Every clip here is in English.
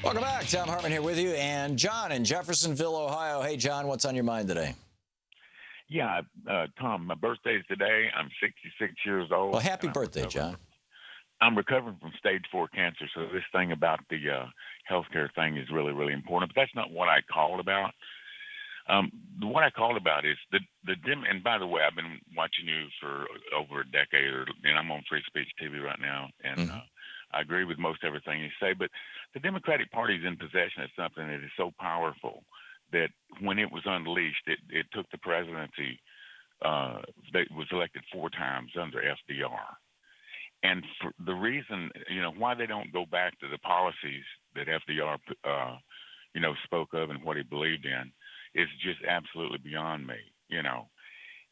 Welcome back. Thom Hartmann here with you, and John in Jeffersonville, Ohio. Hey, John, what's on your mind today? Yeah, Tom, my birthday is today. I'm 66 years Well, old, happy and birthday, John. I'm recovering from stage 4 cancer. So this thing about the healthcare thing is really, really important. But that's not what I called about. What I called about is the dim. And by the way, I've been watching you for over a decade, and I'm on Free Speech TV right now, and Hmm. I agree with most everything you say. But the Democratic Party is in possession of something that is so powerful that when it was unleashed, it took the presidency that was elected 4 times under FDR. And for the reason, why they don't go back to the policies that FDR, spoke of and what he believed in is just absolutely beyond me.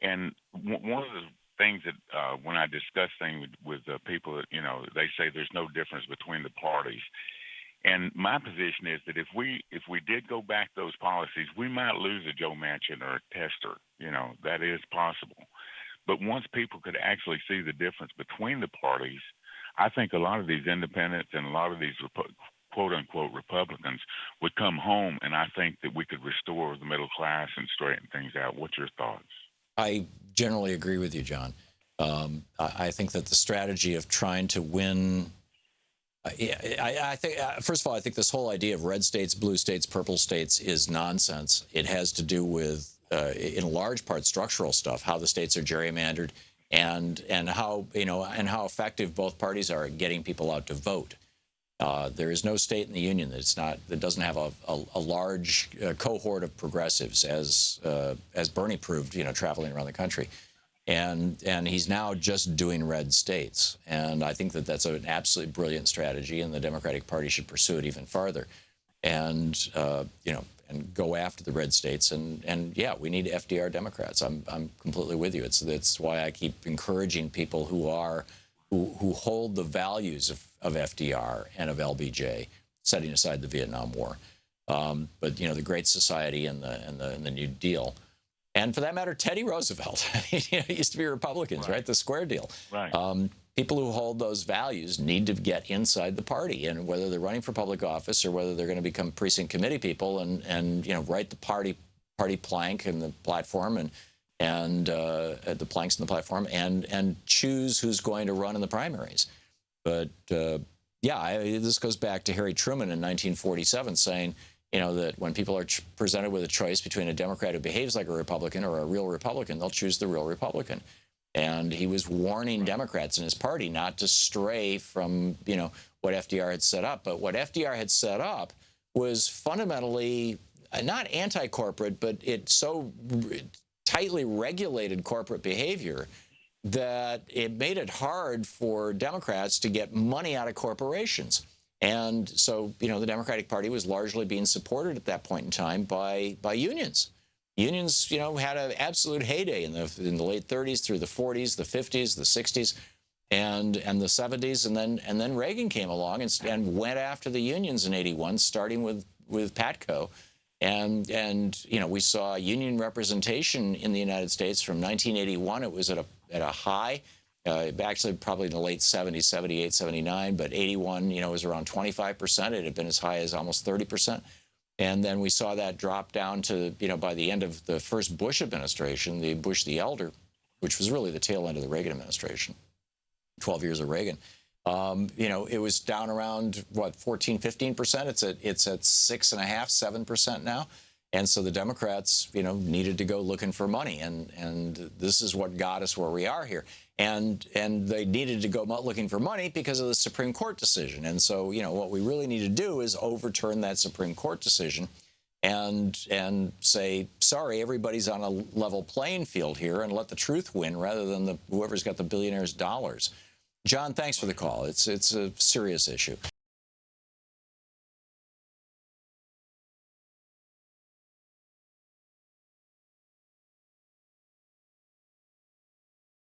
And one of the things that when I discuss things with people that, they say there's no difference between the parties. And my position is that if we did go back those policies, we might lose a Joe Manchin or a Tester. That is possible. But once people could actually see the difference between the parties, I think a lot of these independents and a lot of these quote unquote Republicans would come home, and I think that we could restore the middle class and straighten things out. What's your thoughts? I generally agree with you, John. I think that the strategy of trying to win. I think, first of all, I think this whole idea of red states, blue states, purple states is nonsense. It has to do with, in large part, structural stuff, how the states are gerrymandered, and how how effective both parties are at getting people out to vote. There is no state in the union that doesn't have a large cohort of progressives, as Bernie proved, traveling around the country. And he's now just doing red states. And I think that that's an absolutely brilliant strategy, and the Democratic Party should pursue it even farther, and and go after the red states. And yeah, we need FDR Democrats. I'm completely with you. It's why I keep encouraging people who hold the values of FDR and of LBJ, setting aside the Vietnam War, but the Great Society and the New Deal. And for that matter, Teddy Roosevelt. He used to be Republicans, right? The Square Deal. Right. People who hold those values need to get inside the party, and whether they're running for public office or whether they're going to become precinct committee people and write the party plank and the platform and the planks in the platform and choose who's going to run in the primaries. But yeah, this goes back to Harry Truman in 1947 saying, that when people are presented with a choice between a Democrat who behaves like a Republican or a real Republican, they'll choose the real Republican. And he was warning Democrats in his party not to stray from, what FDR had set up. But what FDR had set up was fundamentally not anti-corporate, but it so tightly regulated corporate behavior that it made it hard for Democrats to get money out of corporations. And so, the Democratic Party was largely being supported at that point in time by unions. Unions, had an absolute heyday in the late 30s through the 40s, the 50s, the 60s, and the 70s, and then Reagan came along and went after the unions in '81, starting with Patco, and we saw union representation in the United States from 1981. It was at a high. Actually, probably in the late 70s, 78, 79, but 81, was around 25%. It had been as high as almost 30%. And then we saw that drop down to, by the end of the first Bush administration, the Bush the Elder, which was really the tail end of the Reagan administration, 12 years of Reagan. It was down around, 14, 15%. It's at 6.5%, 7% now. And so the Democrats, needed to go looking for money, and this is what got us where we are here. And they needed to go looking for money because of the Supreme Court decision. And so, what we really need to do is overturn that Supreme Court decision, and say, sorry, everybody's on a level playing field here, and let the truth win rather than whoever's got the billionaires' dollars. John, thanks for the call. It's a serious issue.